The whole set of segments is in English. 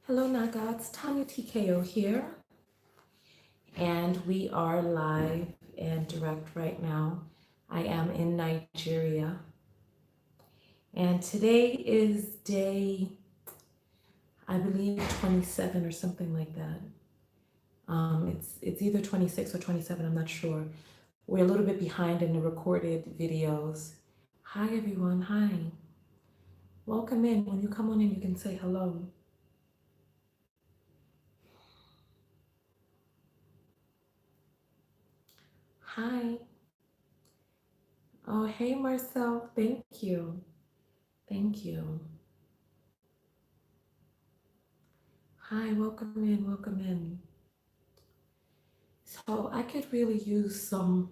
Hello, Nagots. Tonya TKO here, and we are live and direct right now. I am in Nigeria, and today is day, I believe, 27 or something like that. It's either 26 or 27. I'm not sure. We're a little bit behind in the recorded videos. Hi, everyone. Hi. Welcome in. When you come on in, you can say hello. Hi. Oh, hey, Marcel. Thank you. Thank you. Hi, welcome in, welcome in. So I could really use some,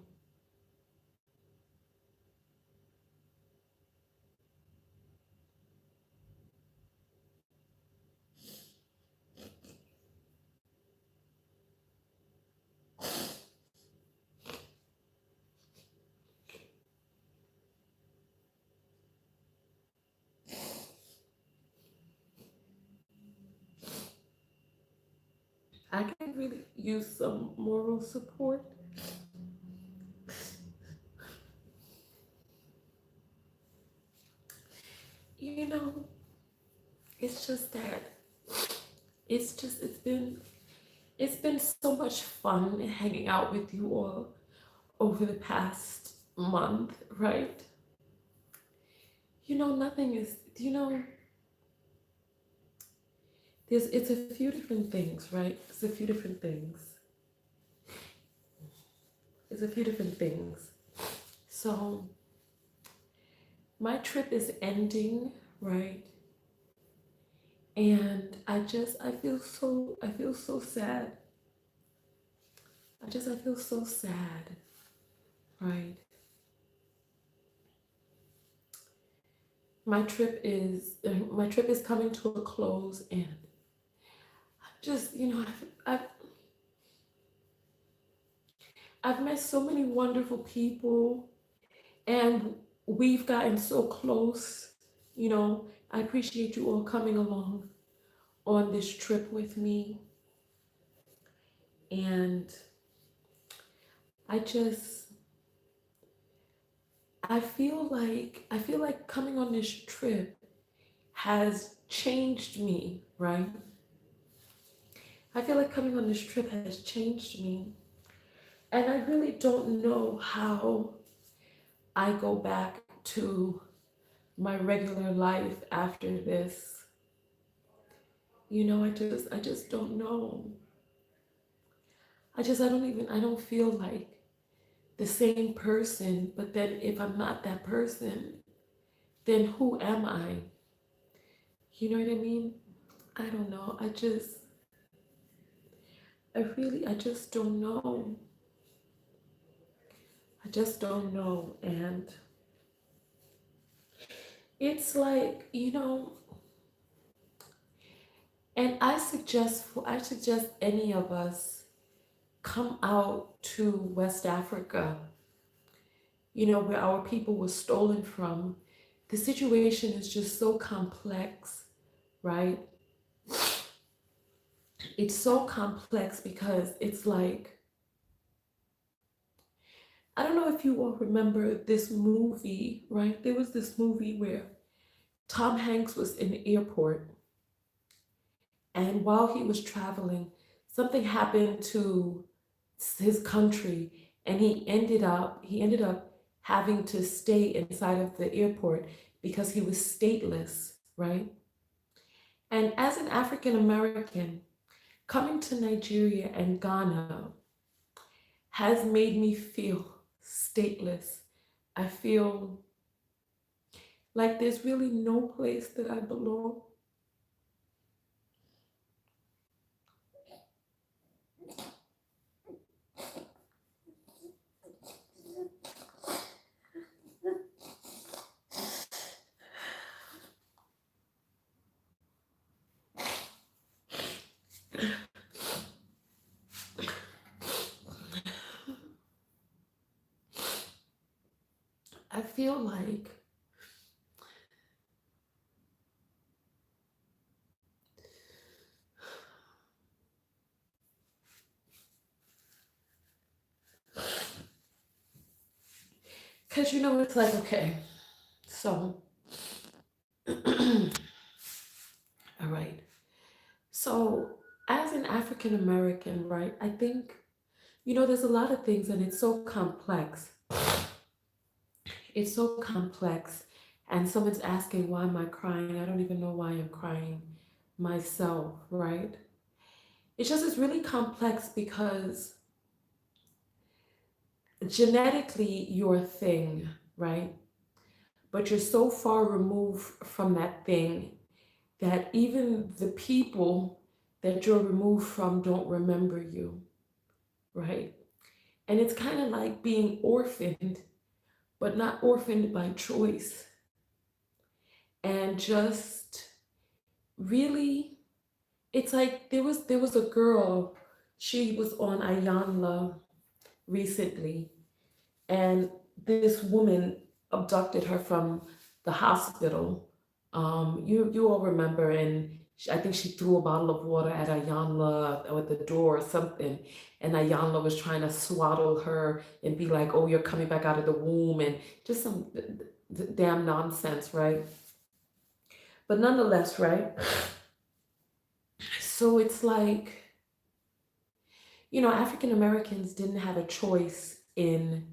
I could really use some moral support. You know, it's just that it's been so much fun hanging out with you all over the past month, right? Nothing is, it's a few different things, right? It's a few different things. It's a few different things. So my trip is ending, right? And I feel so sad. I feel so sad, right? My trip is coming to a close, and just I've met so many wonderful people, and we've gotten so close. I appreciate you all coming along on this trip with me, and I just I feel like coming on this trip has changed me, right? I feel like coming on this trip has changed me. And I really don't know how I go back to my regular life after this. I just don't know. I don't feel like the same person, but then if I'm not that person, then who am I? You know what I mean? I don't know. I just don't know. I just don't know. And it's like, and I suggest any of us come out to West Africa, where our people were stolen from. The situation is just so complex, right? It's so complex because it's like, I don't know if you all remember this movie, right? There was this movie where Tom Hanks was in the airport, and while he was traveling, something happened to his country, and he ended up having to stay inside of the airport because he was stateless, right? And as an African American, coming to Nigeria and Ghana has made me feel stateless. I feel like there's really no place that I belong. I feel like Because, it's like, okay, so, all right. So, as an African American, right, I think, there's a lot of things and it's so complex. It's so complex. And someone's asking, why am I crying? I don't even know why I'm crying myself, right? It's really complex because genetically you're a thing, right? But you're so far removed from that thing that even the people that you're removed from don't remember you, right? And it's kind of like being orphaned, but not orphaned by choice. And just really, it's like there was a girl, she was on Ayanla recently, and this woman abducted her from the hospital. You all remember, and I think she threw a bottle of water at Ayanla at the door or something, and Ayanla was trying to swaddle her and be like, "Oh, you're coming back out of the womb," and just some damn nonsense, right? But nonetheless, right? So it's like, African Americans didn't have a choice in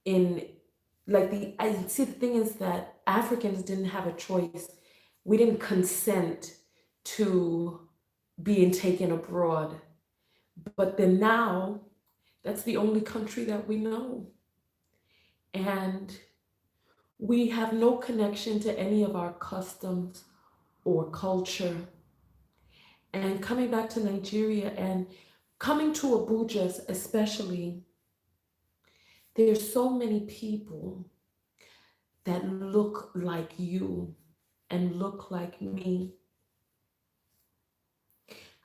like the I see the thing is that Africans didn't have a choice. We didn't consent to being taken abroad. But then now that's the only country that we know. And we have no connection to any of our customs or culture. And coming back to Nigeria and coming to Abuja especially, there's so many people that look like you and look like me.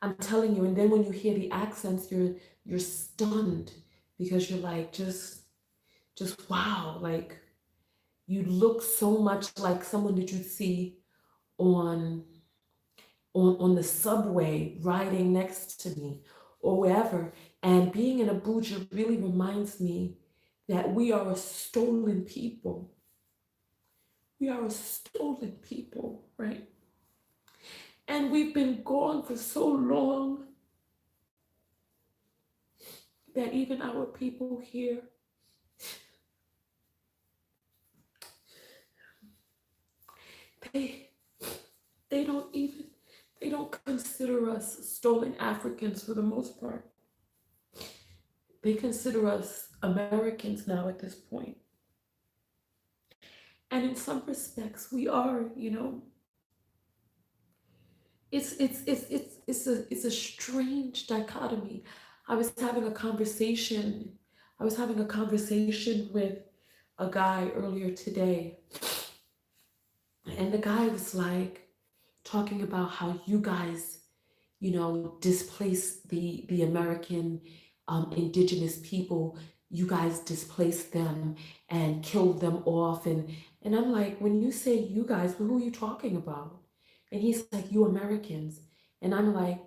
I'm telling you, and then when you hear the accents, you're stunned because you're like just wow, like you look so much like someone that you'd see on on the subway riding next to me or wherever. And being in Abuja really reminds me that we are a stolen people. We are a stolen people, right? And we've been gone for so long that even our people here, they they don't even they don't consider us stolen Africans for the most part. They consider us Americans now at this point. And in some respects we are, it's a strange dichotomy. I was having a conversation. I was having a conversation with a guy earlier today, and the guy was like talking about how you guys, displace the American indigenous people. You guys displaced them and killed them off, and I'm like, when you say you guys, who are you talking about? And he's like, you Americans, and I'm like,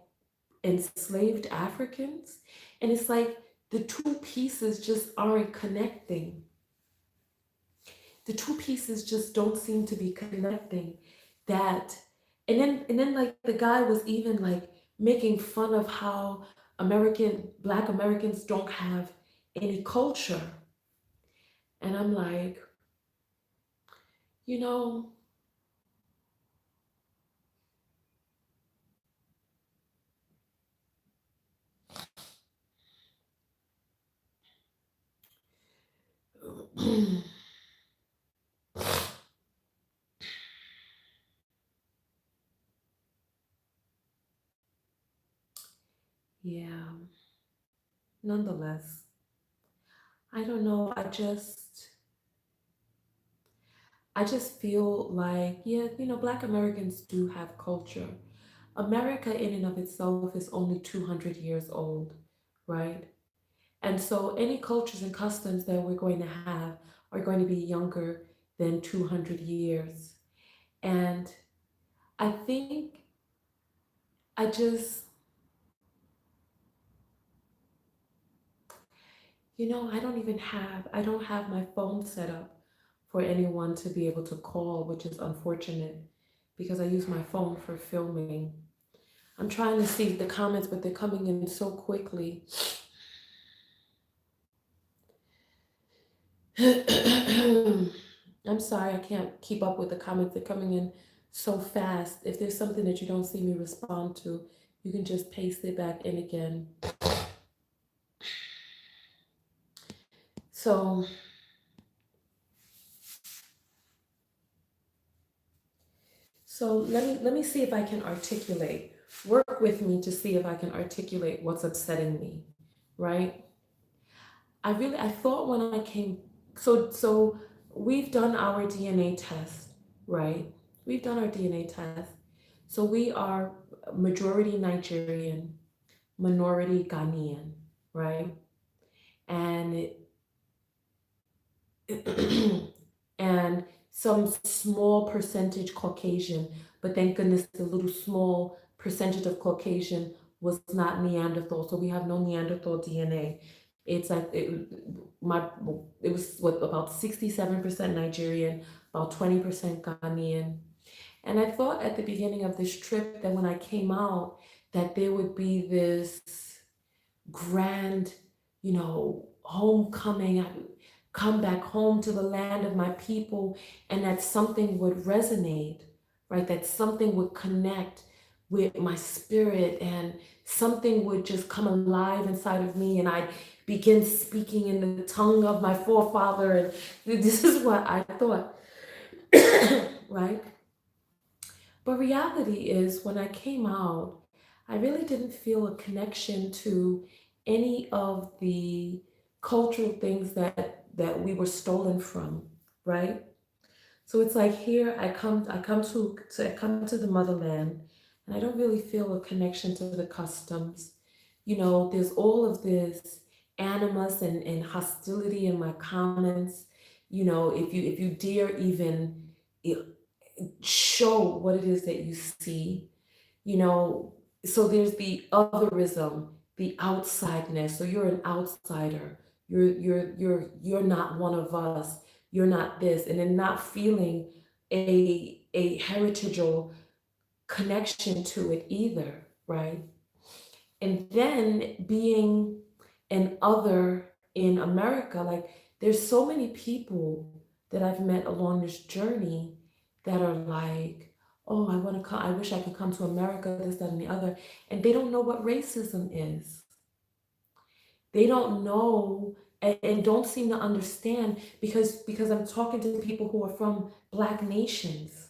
enslaved Africans, and it's like the two pieces just aren't connecting. The two pieces just don't seem to be connecting. That and then like the guy was even like making fun of how Black Americans don't have any culture. And I'm like, you know, yeah, nonetheless, I don't know. I just feel like, yeah, Black Americans do have culture. America in and of itself is only 200 years old, right? And so any cultures and customs that we're going to have are going to be younger than 200 years. And I think I just, I don't have my phone set up for anyone to be able to call, which is unfortunate because I use my phone for filming. I'm trying to see the comments, but they're coming in so quickly. I'm sorry, I can't keep up with the comments. They're coming in so fast. If there's something that you don't see me respond to, you can just paste it back in again. So, let me see if I can articulate. Work with me to see if I can articulate what's upsetting me, right? I thought when I came, so we've done our DNA test, right? We've done our DNA test. So we are majority Nigerian, minority Ghanaian, right? And and some small percentage Caucasian, but thank goodness the little small percentage of Caucasian was not Neanderthal, so we have no Neanderthal DNA. It's like my it was what about 67% Nigerian, about 20% Ghanaian. And I thought at the beginning of this trip that when I came out, that there would be this grand, homecoming. I would come back home to the land of my people, and that something would resonate, right? That something would connect with my spirit, and something would just come alive inside of me, and I'd begin speaking in the tongue of my forefather. And this is what I thought, right? But reality is, when I came out, I really didn't feel a connection to any of the cultural things that we were stolen from, right? So it's like here I come to the motherland, and I don't really feel a connection to the customs. There's all of this animus and hostility in my comments. If you dare even show what it is that you see, you know so there's the otherism, the outsideness. So you're an outsider, you're not one of us, you're not this, and then not feeling a heritageal connection to it either, right? And then being an other in America, like, there's so many people that I've met along this journey that are like, oh, I want to come, I wish I could come to America, this, that, and the other. And they don't know what racism is. They don't know, and don't seem to understand, because I'm talking to people who are from Black nations,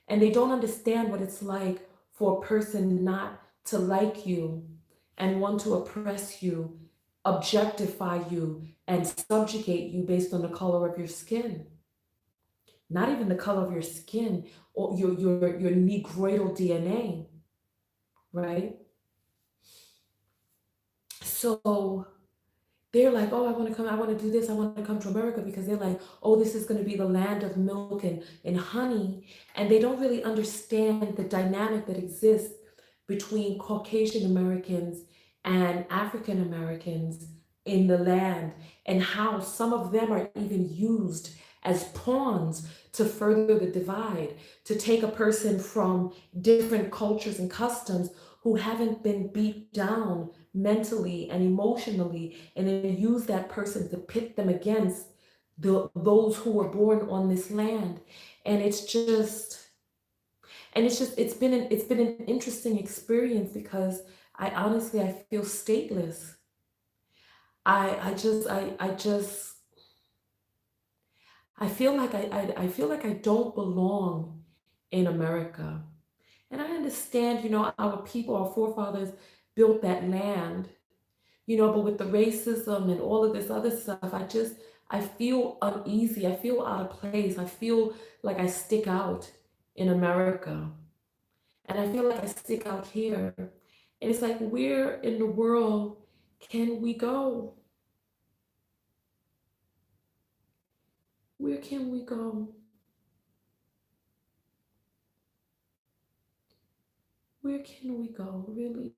and they don't understand what it's like for a person not to like you and want to oppress you, objectify you, and subjugate you based on the color of your skin. Not even the color of your skin or your negroidal DNA, right? So they're like, oh, I want to do this, I want to come to America, because they're like, oh, this is going to be the land of milk and honey. And they don't really understand the dynamic that exists between Caucasian Americans and African Americans in the land, and how some of them are even used as pawns to further the divide, to take a person from different cultures and customs who haven't been beat down mentally and emotionally, and then use that person to pit them against those who were born on this land. And it's been an interesting experience, because I feel stateless. I feel like I feel like I don't belong in America. And I understand, our people, our forefathers built that land, but with the racism and all of this other stuff, I feel uneasy. I feel out of place. I feel like I stick out in America. And I feel like I stick out here. And it's like, where in the world can we go? Where can we go? Where can we go, really?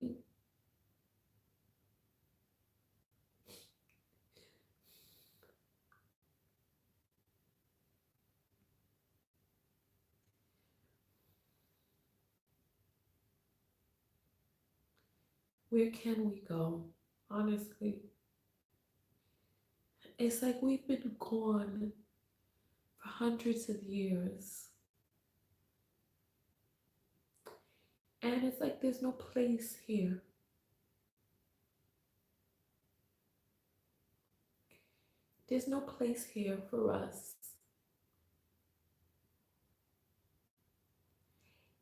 Where can we go? Honestly, it's like we've been gone for hundreds of years. And it's like there's no place here. There's no place here for us.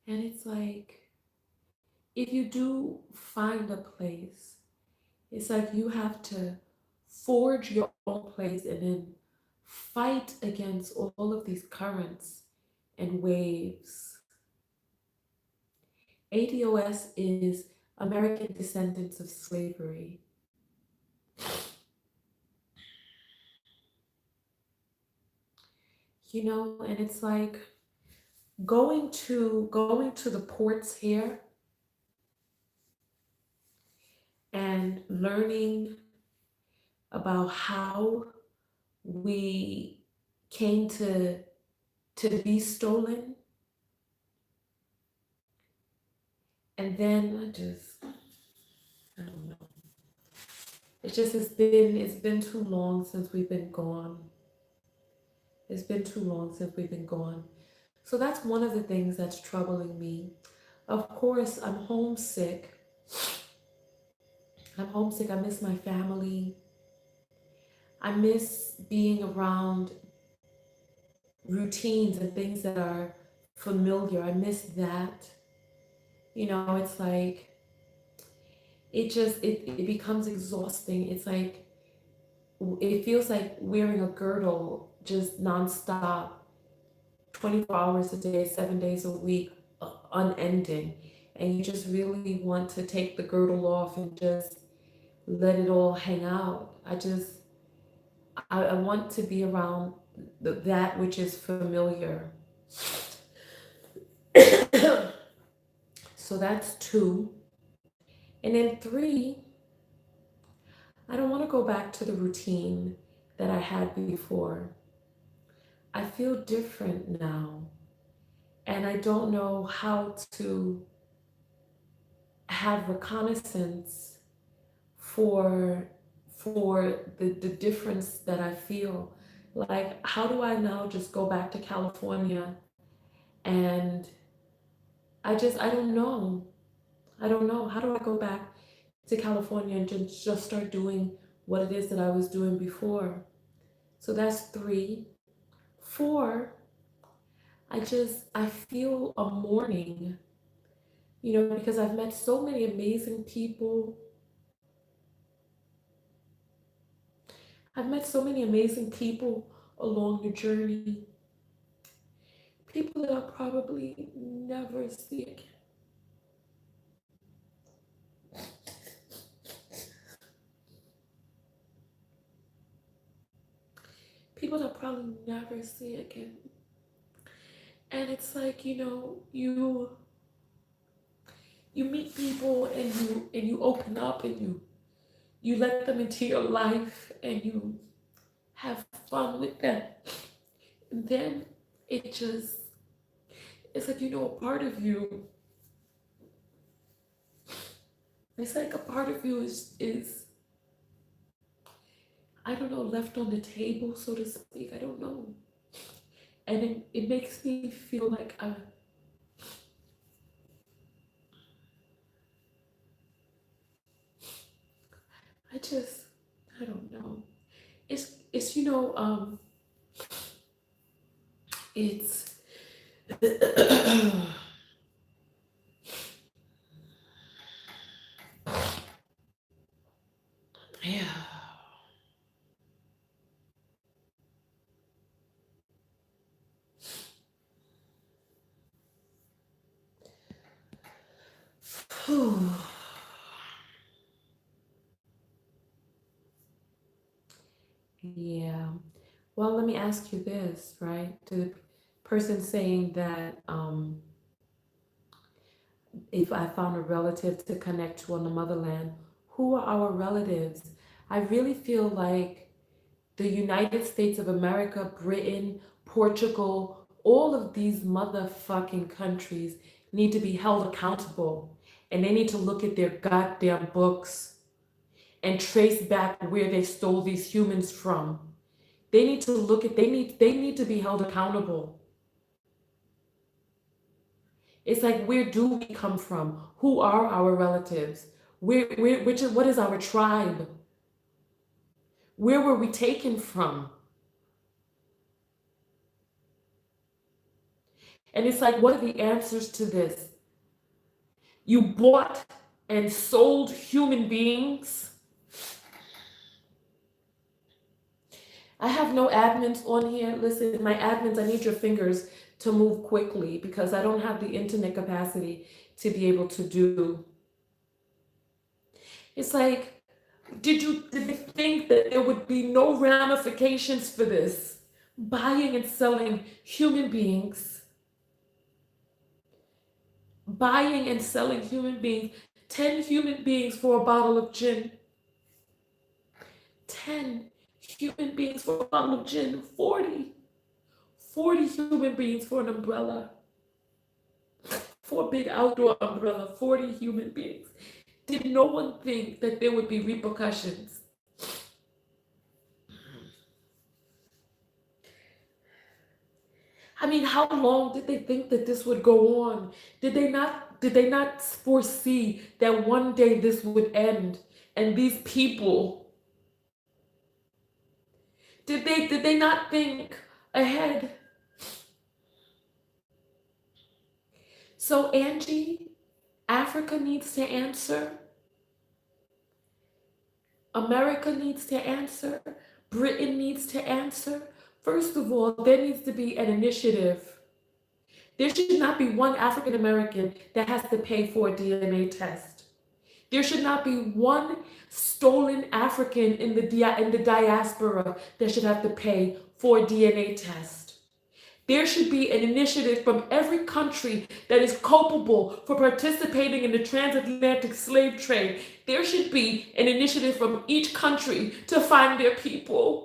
And it's like, if you do find a place, it's like you have to forge your own place and then fight against all of these currents and waves. ADOS is American Descendants of Slavery. And it's like going to the ports here and learning about how we came to be stolen, and then I don't know. It's been too long since we've been gone. It's been too long since we've been gone. So that's one of the things that's troubling me. Of course, I'm homesick. I'm homesick. I miss my family. I miss being around routines and things that are familiar. I miss that. It's like it becomes exhausting. It's like it feels like wearing a girdle just nonstop, 24 hours a day, 7 days a week, unending. And you just really want to take the girdle off and just let it all hang out. I want to be around that which is familiar. So that's two. And then three, I don't want to go back to the routine that I had before. I feel different now. And I don't know how to have reconnaissance for the difference that I feel. Like, how do I now just go back to California? And I don't know. I don't know. How do I go back to California and just start doing what it is that I was doing before? So that's three. Four, I feel a mourning, because I've met so many amazing people. I've met so many amazing people along the journey. People that I'll probably never see again. People that I'll probably never see again. And it's like, you meet people and you open up and you let them into your life and you have fun with them. And then it just it's like, a part of you, it's like a part of you is I don't know, left on the table, so to speak. I don't know. And it makes me feel like I just I don't know. It's it's yeah. Yeah. Well, let me ask you this, right? To the person saying that if I found a relative to connect to on the motherland, who are our relatives? I really feel like the United States of America, Britain, Portugal, all of these motherfucking countries need to be held accountable. and they need to look at their goddamn books and trace back where they stole these humans from. They need to look at, they need to be held accountable. It's like, where do we come from? Who are our relatives? What is our tribe? Where were we taken from? And it's like, what are the answers to this? You bought and sold human beings. I have no admins on here. Listen, my admins, I need your fingers to move quickly because I don't have the internet capacity to be able to do. It's like, did they think that there would be no ramifications for this? Buying and selling human beings. Buying and selling human beings. 10 human beings for a bottle of gin. 10 human beings for a bottle of gin. 40 human beings for an umbrella. For a big outdoor umbrella. 40 human beings. Did no one think that there would be repercussions? I mean, how long did they think that this would go on? Did they not foresee that one day this would end? And these people, did they not think ahead? So Angie, Africa needs to answer. America needs to answer. Britain needs to answer. First of all, there needs to be an initiative. There should not be one African American that has to pay for a DNA test. There should not be one stolen African in the diaspora that should have to pay for a DNA test. There should be an initiative from every country that is culpable for participating in the transatlantic slave trade. There should be an initiative from each country to find their people.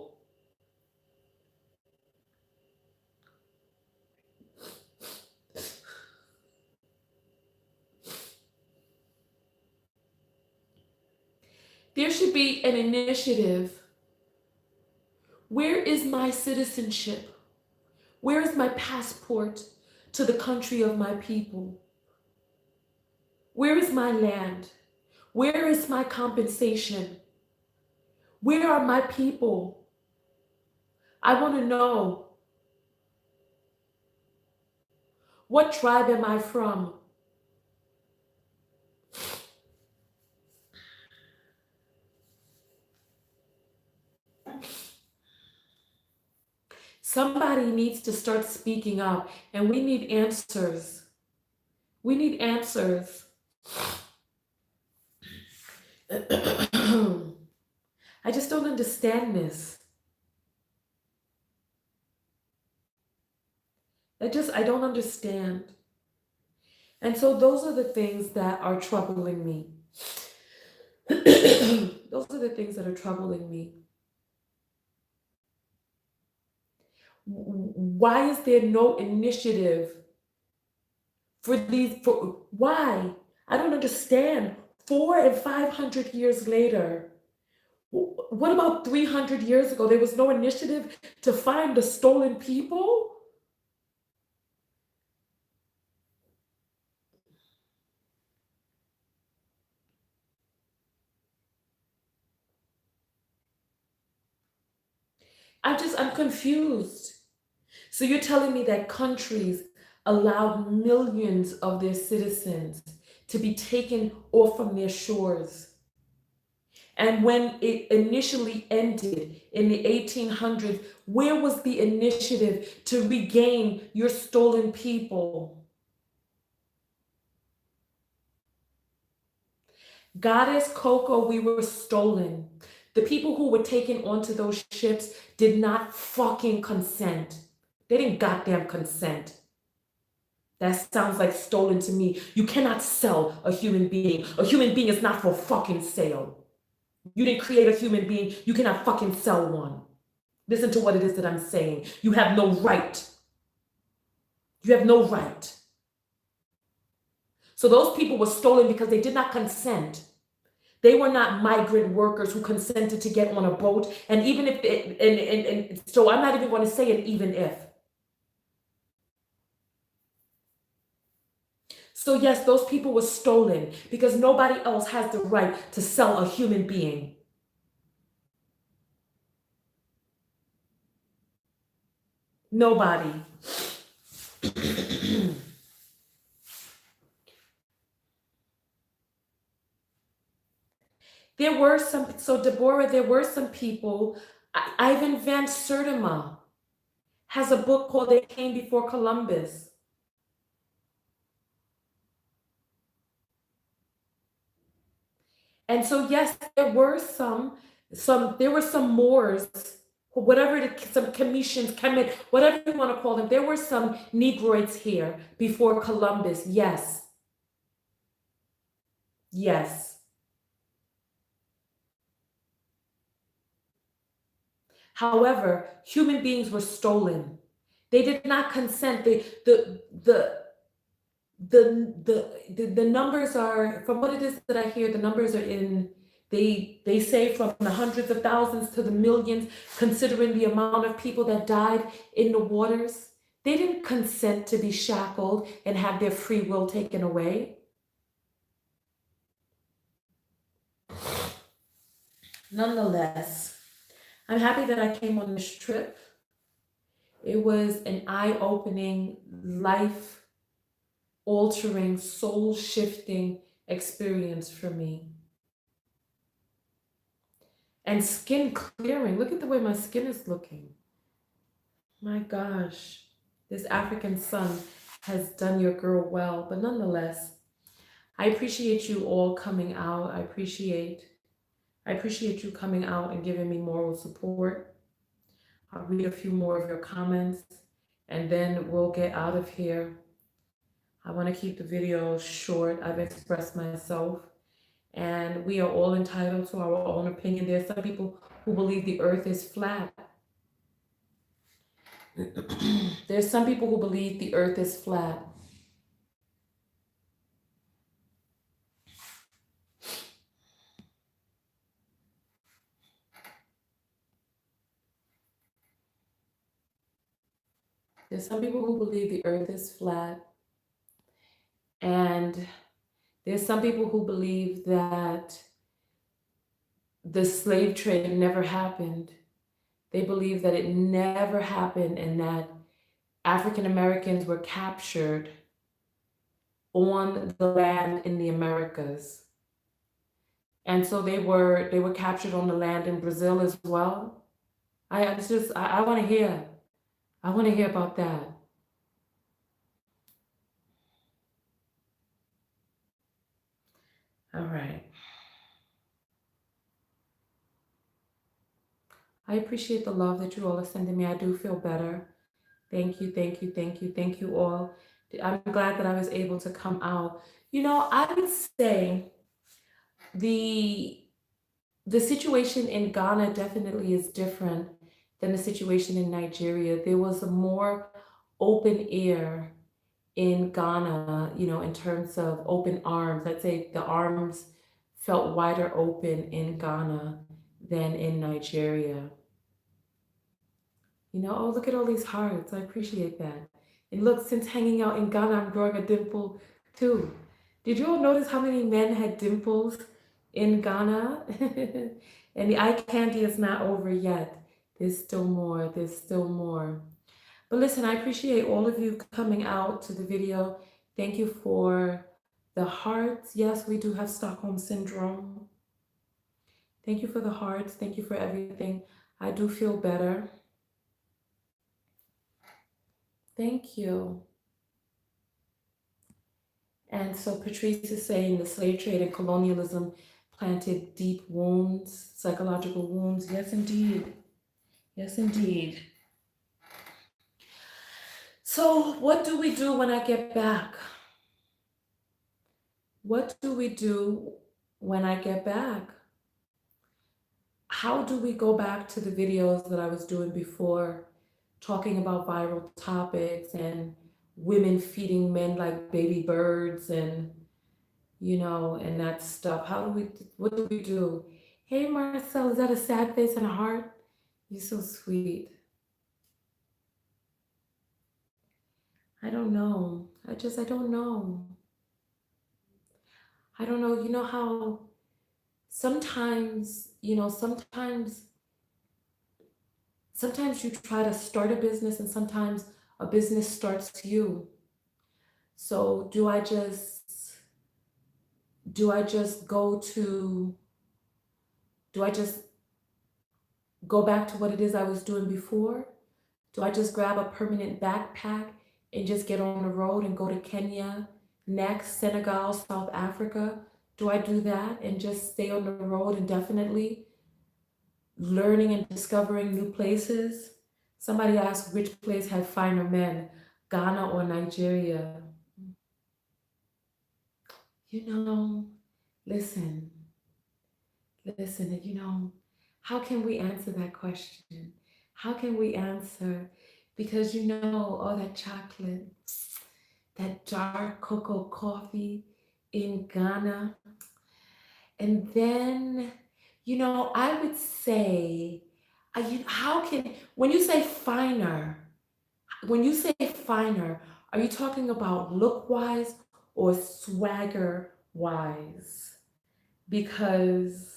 There should be an initiative. Where is my citizenship? Where is my passport to the country of my people? Where is my land? Where is my compensation? Where are my people? I want to know. What tribe am I from? Somebody needs to start speaking up, and we need answers. We need answers. I just don't understand this. I don't understand. And so those are the things that are troubling me. Those are the things that are troubling me. Why is there no initiative for these? Why? I don't understand. 400 and 500 years later. What about 300 years ago? There was no initiative to find the stolen people? I'm confused. So you're telling me that countries allowed millions of their citizens to be taken off from their shores. And when it initially ended in the 1800s, where was the initiative to regain your stolen people? Goddess Coco, we were stolen. The people who were taken onto those ships did not fucking consent. They didn't goddamn consent. That sounds like stolen to me. You cannot sell a human being. A human being is not for fucking sale. You didn't create a human being. You cannot fucking sell one. Listen to what it is that I'm saying. You have no right. You have no right. So those people were stolen because they did not consent. They were not migrant workers who consented to get on a boat. And even if, and so I'm not even going to say it even if. So yes, those people were stolen because nobody else has the right to sell a human being. Nobody. There were some, so Deborah, there were some people. Ivan Van Sertima has a book called They Came Before Columbus. And so, yes, there were some Moors, whatever, some Commissions, whatever you want to call them. There were some Negroids here before Columbus. Yes. Yes. However, human beings were stolen. They did not consent. The numbers are, from what it is that I hear, the numbers are in, they say from the hundreds of thousands to the millions, considering the amount of people that died in the waters. They didn't consent to be shackled and have their free will taken away. Nonetheless, I'm happy that I came on this trip. It was an eye-opening, life-altering, soul-shifting experience for me. And skin clearing. Look at the way my skin is looking. My gosh, this African sun has done your girl well. But nonetheless, I appreciate you all coming out. I appreciate you coming out and giving me moral support. I'll read a few more of your comments and then we'll get out of here. I want to keep the video short. I've expressed myself and we are all entitled to our own opinion. There's some people who believe the earth is flat. There's some people who believe the earth is flat. There's some people who believe the earth is flat. And there's some people who believe that the slave trade never happened. They believe that it never happened and that African Americans were captured on the land in the Americas. And so they were captured on the land in Brazil as well. I want to hear. I want to hear about that. All right. I appreciate the love that you all are sending me. I do feel better. Thank you, thank you, thank you, thank you all. I'm glad that I was able to come out. You know, I would say the situation in Ghana definitely is different than the situation in Nigeria. There was a more open air in Ghana, you know, in terms of open arms. I'd say the arms felt wider open in Ghana than in Nigeria. You know, oh, look at all these hearts. I appreciate that. And look, since hanging out in Ghana, I'm growing a dimple too. Did you all notice how many men had dimples in Ghana? And the eye candy is not over yet. There's still more. There's still more. But listen, I appreciate all of you coming out to the video. Thank you for the hearts. Yes, we do have Stockholm Syndrome. Thank you for the hearts. Thank you for everything. I do feel better. Thank you. And so Patrice is saying the slave trade and colonialism planted deep wounds, psychological wounds. Yes, indeed. Yes, indeed. So what do we do when I get back? What do we do when I get back? How do we go back to the videos that I was doing before, talking about viral topics and women feeding men like baby birds and and that stuff. What do we do? Hey, Marcel, is that a sad face and a heart? You're so sweet. I don't know. I don't know. I don't know. You know how sometimes, sometimes you try to start a business and sometimes a business starts you. So do I just go to, do I just go back to what it is I was doing before? Do I just grab a permanent backpack and just get on the road and go to Kenya, next, Senegal, South Africa? Do I do that and just stay on the road indefinitely, learning and discovering new places? Somebody asked which place had finer men, Ghana or Nigeria. You know, listen, listen, how can we answer that question? How can we answer? Because all that chocolate, that dark cocoa coffee in Ghana. And then, I would say, how can, when you say finer, are you talking about look wise or swagger wise? Because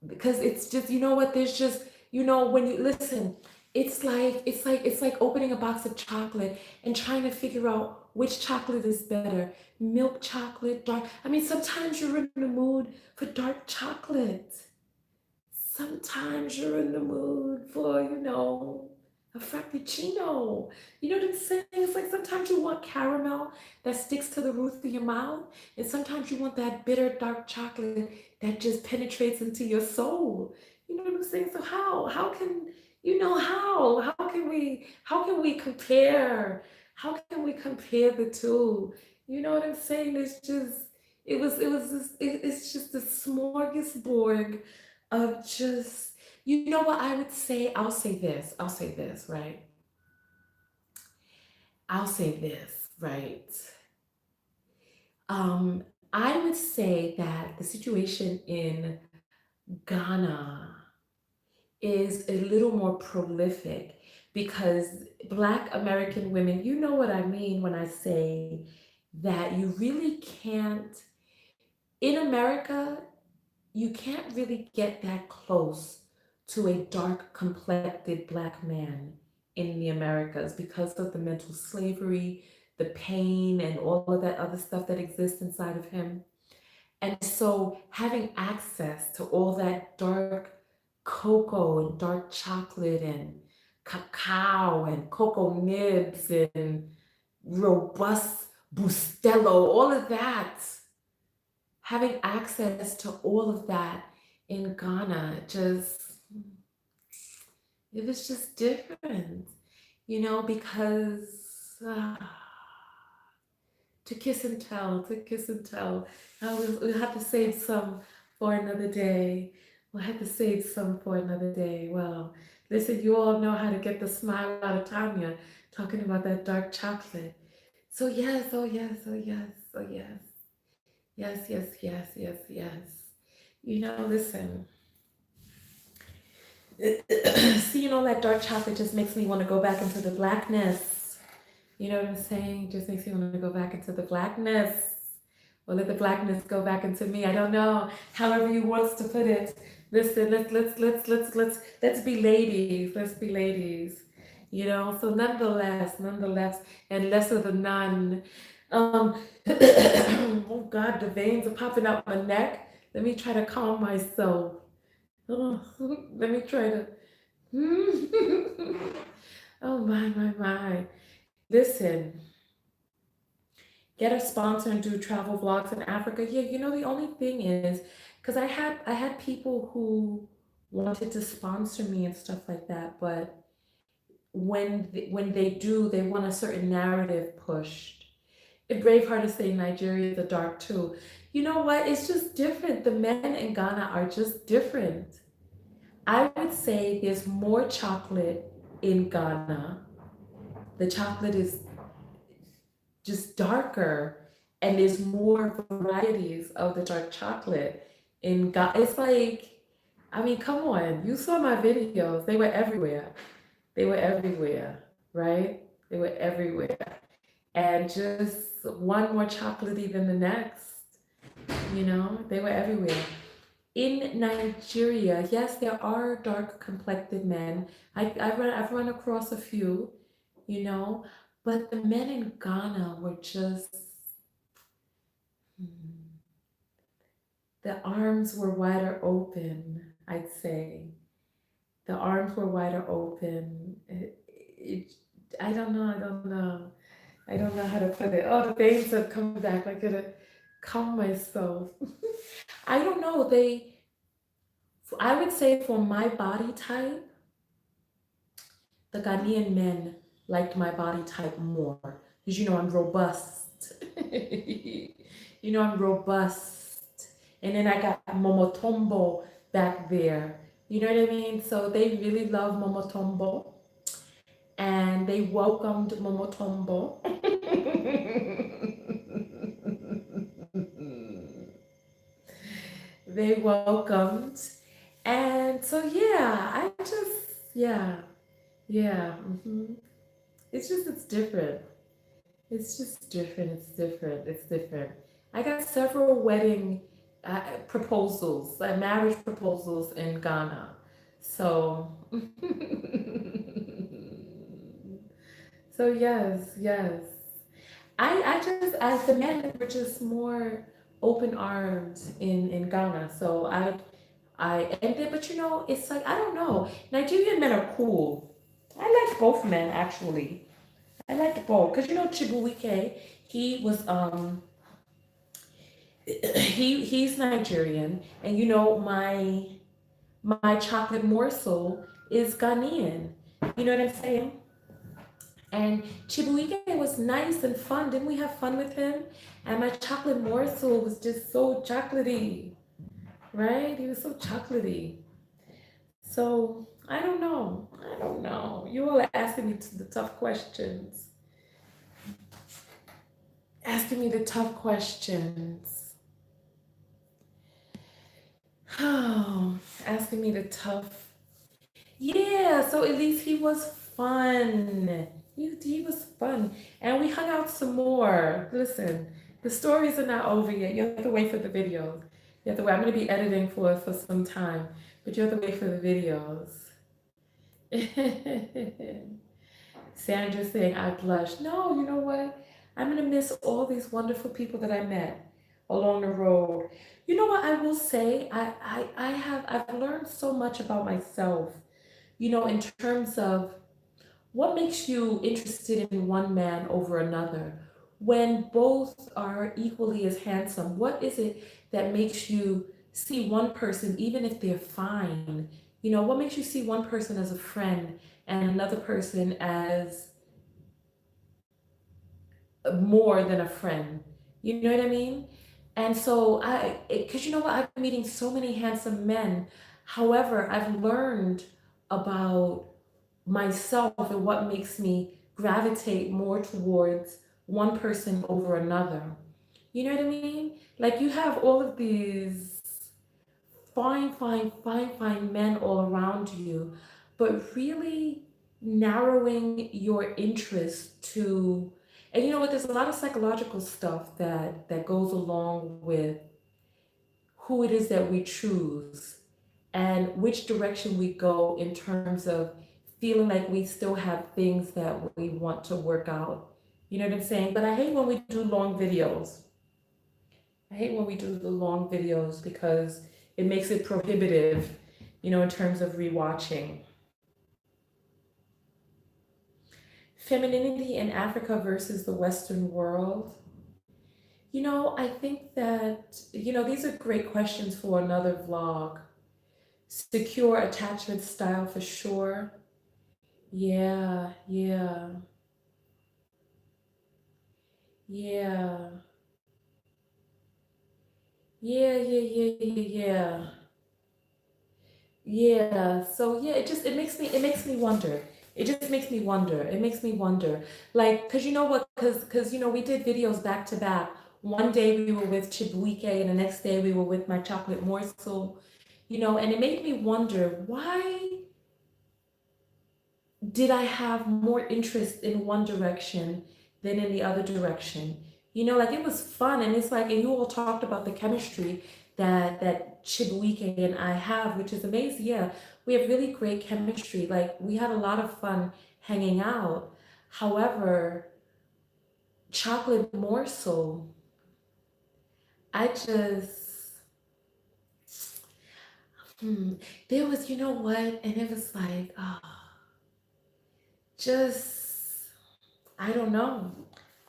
it's just, there's just, when you listen, it's like opening a box of chocolate and trying to figure out which chocolate is better, milk chocolate, dark. I mean, sometimes you're in the mood for dark chocolate. Sometimes you're in the mood for, a frappuccino. You know what I'm saying? It's like sometimes you want caramel that sticks to the roof of your mouth, and sometimes you want that bitter dark chocolate that just penetrates into your soul. You know what I'm saying? So how can how can we compare? How can we compare the two? You know what I'm saying? It's just a smorgasbord of just, what I would say. I'll say this, right? I'll say this, right? Um, I would say that the situation in Ghana is a little more prolific because Black American women, you know what I mean when I say that you really can't, in America, you can't really get that close to a dark complected Black man in the Americas because of the mental slavery, the pain, and all of that other stuff that exists inside of him. And so having access to all that dark cocoa and dark chocolate and cacao and cocoa nibs and robust Bustelo, all of that, having access to all of that in Ghana, it was just different, because to kiss and tell. We'll have to save some for another day. We'll have to save some for another day. Well, listen, you all know how to get the smile out of Tonya talking about that dark chocolate. So yes, oh yes, oh yes, oh yes. Yes, yes, yes, yes, yes. Listen, seeing all that dark chocolate just makes me want to go back into the blackness. You know what I'm saying? Just makes me want to go back into the blackness. Or let the blackness go back into me. I don't know. However you wants to put it. Listen, let's be ladies. Let's be ladies. So nonetheless, and less of the none. Oh God, the veins are popping out my neck. Let me try to calm myself. Oh, let me try to. Oh my. Listen, get a sponsor and do travel vlogs in Africa. Yeah, the only thing is, because I had people who wanted to sponsor me and stuff like that, but when they do, they want a certain narrative pushed. Braveheart is saying Nigeria is the dark too. You know what? It's just different. The men in Ghana are just different. I would say there's more chocolate in Ghana. The chocolate is just darker and there's more varieties of the dark chocolate in Ghana. It's like, I mean, come on, you saw my videos. They were everywhere. They were everywhere, right? They were everywhere. And just one more chocolatey than the next, they were everywhere. In Nigeria, yes, there are dark complected men. I've run across a few, you know, but the men in Ghana were just, hmm, the arms were wider open, I'd say. The arms were wider open. I don't know, I don't know. I don't know how to put it. Oh, the veins have come back. I gotta calm myself. I don't know. I would say for my body type, the Ghanaian men liked my body type more. Because I'm robust. I'm robust. And then I got Momotombo back there. You know what I mean? So they really love Momotombo. And they welcomed Momotombo. They welcomed. And so, yeah, yeah, yeah. It's different. It's just different. It's different. It's different. I got several wedding proposals, marriage proposals in Ghana. So, so yes, yes. As the men were just more open armed in Ghana. So I ended, but it's like, I don't know. Nigerian men are cool. I like both men actually. I like both. Because Chibuike, he was, he's Nigerian. And my chocolate morsel is Ghanaian. You know what I'm saying? And Chibuike was nice and fun. Didn't we have fun with him? And my chocolate morsel was just so chocolatey, right? He was so chocolatey. So I don't know. I don't know. You all are asking me the tough questions. Asking me the tough questions. Oh, asking me the tough. Yeah, so at least he was fun. He was fun. And we hung out some more. Listen, the stories are not over yet. You have to wait for the videos. You have to wait. I'm going to be editing for some time, but you have to wait for the videos. Sandra saying, I blush. No, you know what? I'm going to miss all these wonderful people that I met along the road. You know what I will say? I've learned so much about myself, in terms of what makes you interested in one man over another when both are equally as handsome. What is it that makes you see one person, even if they're fine? What makes you see one person as a friend and another person as more than a friend? You know what I mean? And so because you know what, I've been meeting so many handsome men. However, I've learned about myself and what makes me gravitate more towards one person over another. You know what I mean? Like you have all of these fine, fine, fine, fine men all around you, but really narrowing your interest to, and you know what, there's a lot of psychological stuff that goes along with who it is that we choose and which direction we go in terms of feeling like we still have things that we want to work out. You know what I'm saying? But I hate when we do long videos. I hate when we do the long videos because it makes it prohibitive, in terms of rewatching. Femininity in Africa versus the Western world. I think that, these are great questions for another vlog. Secure attachment style for sure. Yeah, yeah, yeah, yeah, yeah, yeah, yeah, yeah. Yeah. So yeah, it makes me wonder. It just makes me wonder. It makes me wonder. Like, cause you know what? Cause we did videos back to back one day we were with Chibuike and the next day we were with my chocolate morsel, and it made me wonder, why did I have more interest in one direction than in the other direction? Like it was fun, and it's like, and you all talked about the chemistry that Chibuike and I have, which is amazing. Yeah, we have really great chemistry. Like we had a lot of fun hanging out. However, chocolate morsel, I just, hmm, there was, you know what, and it was like, just, I don't know.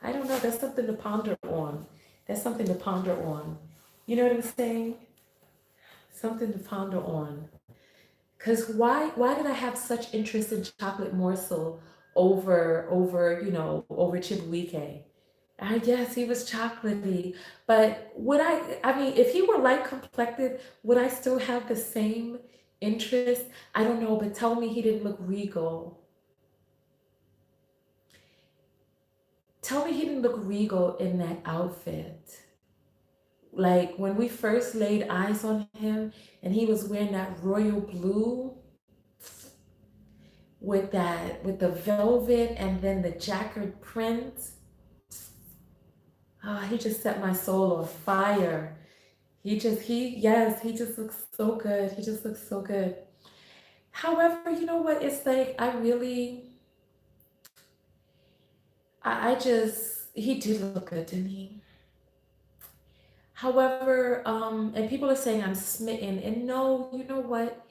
I don't know. That's something to ponder on. That's something to ponder on. You know what I'm saying? Something to ponder on. Cause why did I have such interest in chocolate morsel over Chibuike? I guess he was chocolatey, but would I mean, if he were light complected, would I still have the same interest? I don't know, but tell me he didn't look regal. Tell me he didn't look regal in that outfit. Like when we first laid eyes on him and he was wearing that royal blue with the velvet and then the jacquard print. Oh, he just set my soul on fire. He just looks so good. He just looks so good. However, you know what? It's like I just, he did look good, didn't he? However, and people are saying I'm smitten, and no, you know what?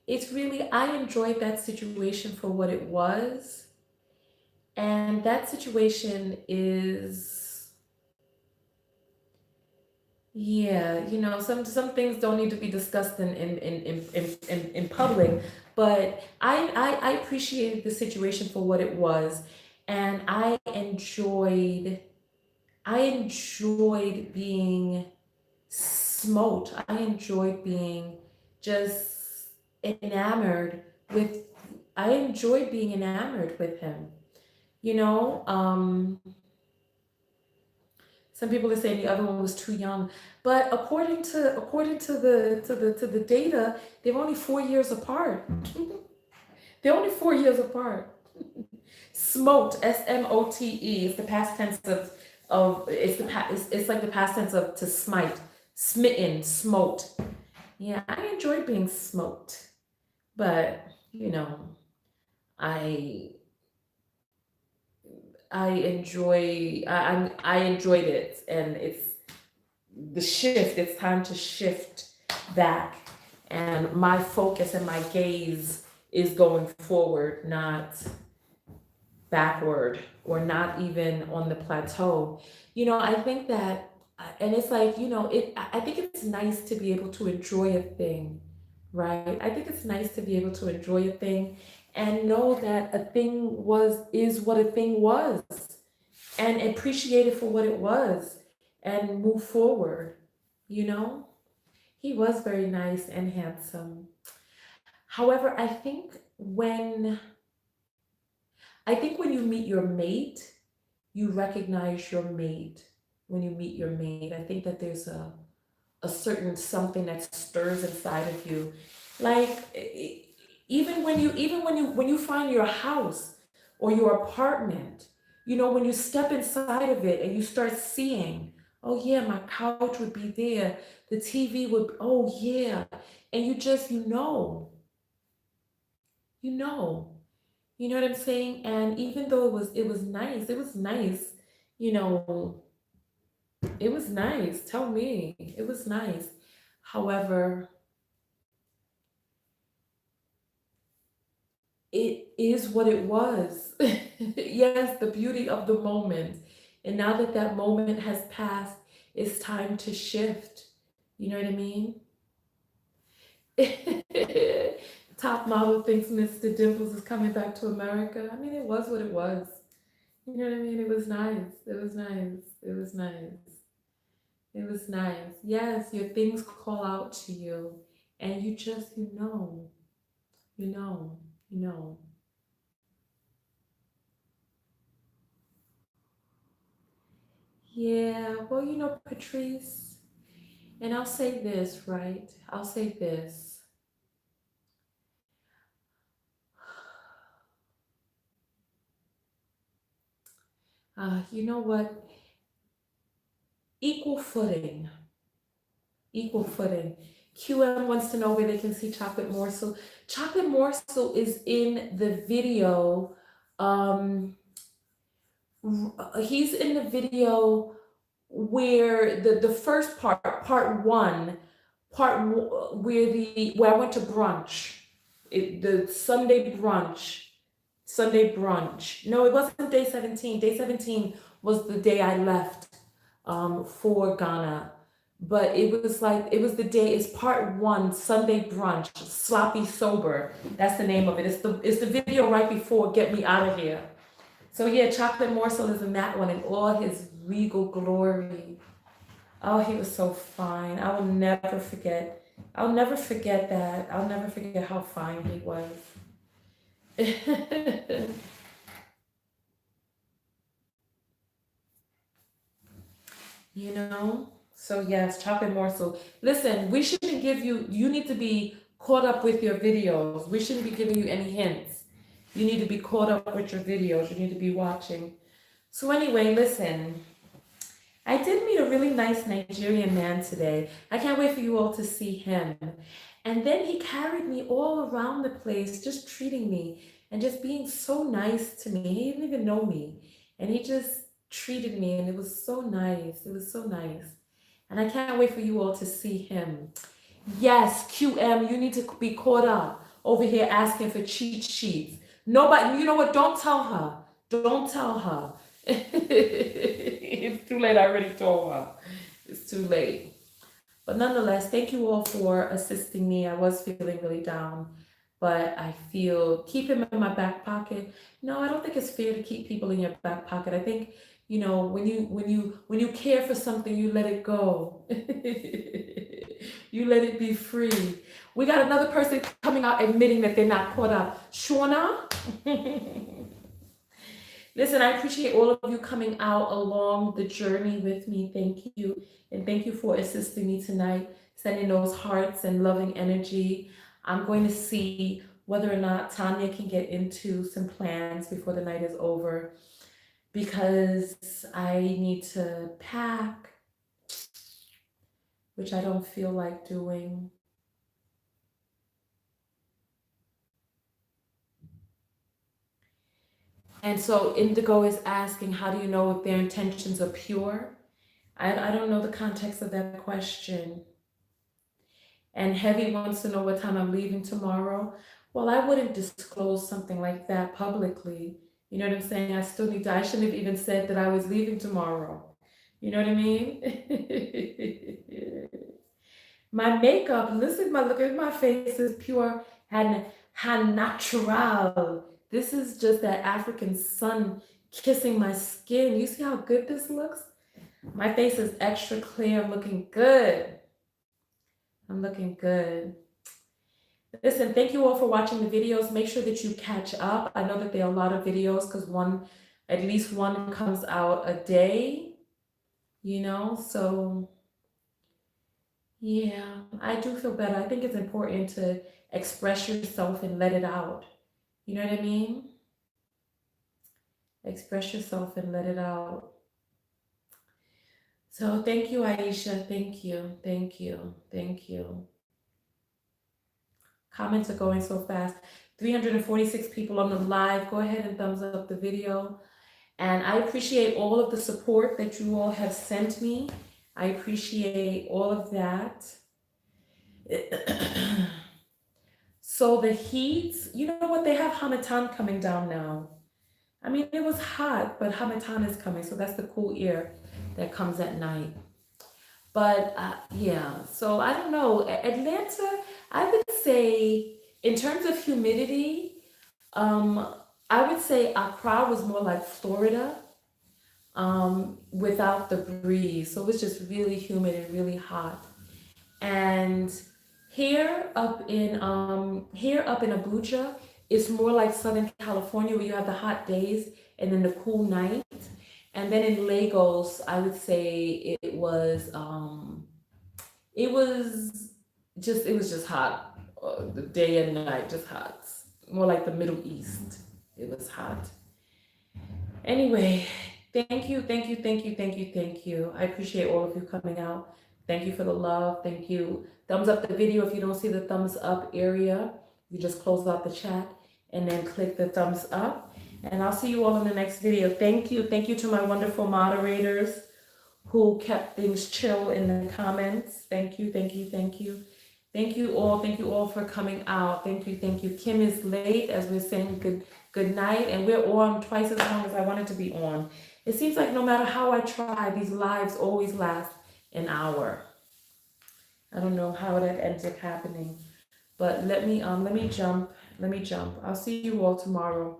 It's really, I enjoyed that situation for what it was. And that situation is, yeah, some things don't need to be discussed in public, but I appreciated the situation for what it was, and I enjoyed being smote. I enjoyed being just enamored with, I enjoyed being enamored with him. You know, some people are saying the other one was too young, but according to the data, they're only 4 years apart. They're only 4 years apart. Smote, SMOTE, is the past tense of it's like the past tense of to smite, smitten, smote. Yeah, I enjoy being smoked, but you know, I I enjoyed it, and it's the shift. It's time to shift back, and my focus and my gaze is going forward, not backward, or not even on the plateau. I think that, and it's like, I think it's nice to be able to enjoy a thing, right? I think it's nice to be able to enjoy a thing and know that a thing is what a thing was, and appreciate it for what it was, and move forward, you know? He was very nice and handsome. However, I think when you meet your mate, you recognize your mate. When you meet your mate, I think that there's a certain something that stirs inside of you. Like, even when you find your house or your apartment, when you step inside of it and you start seeing, oh yeah, my couch would be there, the TV would, oh yeah, and you just, you know. You know what I'm saying? And even though it was nice, you know, it was nice. Tell me, it was nice. However, it is what it was. Yes, the beauty of the moment. And now that that moment has passed, it's time to shift. You know what I mean? Top model thinks Mr. Dimples is coming back to America. I mean, it was what it was. You know what I mean? It was nice. It was nice. It was nice. It was nice. Yes, your things call out to you, and you just, you know, you know. Yeah, well, you know, Patrice, and I'll say this, right? I'll say this. You know what? Equal footing. Equal footing. QM wants to know where they can see Chocolate Morsel. Chocolate Morsel is in the video. Um, he's in the video where the first part one, where I went to brunch, the Sunday brunch. No, it wasn't day 17. Day 17 was the day I left for Ghana. But it was the day, it's part one, Sunday brunch, sloppy sober. That's the name of it. It's the video right before Get Me Out of Here. So yeah, Chocolate Morsel is in that one in all his regal glory. Oh, he was so fine. I will never forget. I'll never forget that. I'll never forget how fine he was. You know? So yes, Chocolate Morsel. Listen, we shouldn't give you need to be caught up with your videos. We shouldn't be giving you any hints. You need to be caught up with your videos. You need to be watching. So anyway, listen. I did meet a really nice Nigerian man today. I can't wait for you all to see him. And then he carried me all around the place, just treating me and just being so nice to me. He didn't even know me. And he just treated me, and it was so nice. It was so nice. And I can't wait for you all to see him. Yes, QM, you need to be caught up over here asking for cheat sheets. Nobody, you know what? Don't tell her. Don't tell her. It's too late. I already told her. It's too late. But nonetheless, thank you all for assisting me. I was feeling really down, but I feel keep him in my back pocket. No, I don't think it's fair to keep people in your back pocket. I think, you know, when you care for something, you let it go. You let it be free. We got another person coming out admitting that they're not caught up. Shauna? Listen, I appreciate all of you coming out along the journey with me. Thank you. And thank you for assisting me tonight, sending those hearts and loving energy. I'm going to see whether or not Tonya can get into some plans before the night is over, because I need to pack, which I don't feel like doing. And so Indigo is asking, how do you know if their intentions are pure? I don't know the context of that question. And Heavy wants to know what time I'm leaving tomorrow. Well, I wouldn't disclose something like that publicly. You know what I'm saying? I shouldn't have even said that I was leaving tomorrow. You know what I mean? My makeup, listen, look at my face is pure and natural. This is just that African sun kissing my skin. You see how good this looks? My face is extra clear. I'm looking good. I'm looking good. Listen, thank you all for watching the videos. Make sure that you catch up. I know that there are a lot of videos because at least one comes out a day, you know? So yeah, I do feel better. I think it's important to express yourself and let it out. You know what I mean? Express yourself and let it out. So thank you, Aisha. Thank you. Thank you. Thank you. Comments are going so fast. 346 people on the live. Go ahead and thumbs up the video. And I appreciate all of the support that you all have sent me. I appreciate all of that. So the heat, you know what? They have Hamatan coming down now. I mean, it was hot, but Hamatan is coming. So that's the cool air that comes at night. But yeah, so I don't know. Atlanta, I would say, in terms of humidity, I would say Accra was more like Florida, without the breeze. So it was just really humid and really hot. And here up in Abuja, it's more like Southern California, where you have the hot days and then the cool night. And then in Lagos, I would say it was it was just hot, the day and night, just hot. More like the Middle East. It was hot. Anyway, thank you, thank you, thank you, thank you, thank you. I appreciate all of you coming out. Thank you for the love. Thank you. Thumbs up the video. If you don't see the thumbs up area, you just close out the chat and then click the thumbs up. And I'll see you all in the next video. Thank you. Thank you to my wonderful moderators who kept things chill in the comments. Thank you, thank you, thank you. Thank you all for coming out. Thank you, thank you. Kim is late as we're saying good night, and we're on twice as long as I wanted to be on. It seems like no matter how I try, these lives always last an hour. I don't know how that ends up happening, but let me jump. I'll see you all tomorrow.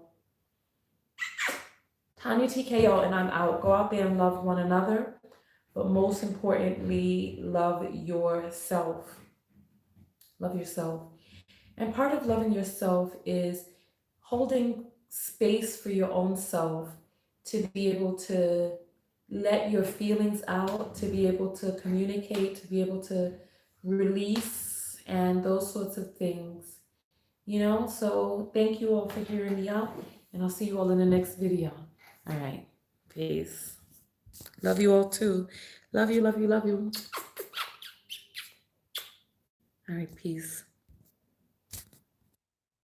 Tonya TKO, and I'm out. Go out there and love one another, but most importantly, love yourself. Love yourself. And part of loving yourself is holding space for your own self to be able to let your feelings out, to be able to communicate, to be able to release, and those sorts of things. You know, so thank you all for hearing me out, and I'll see you all in the next video. All right. Peace. Love you all too. Love you, love you, love you. All right. Peace.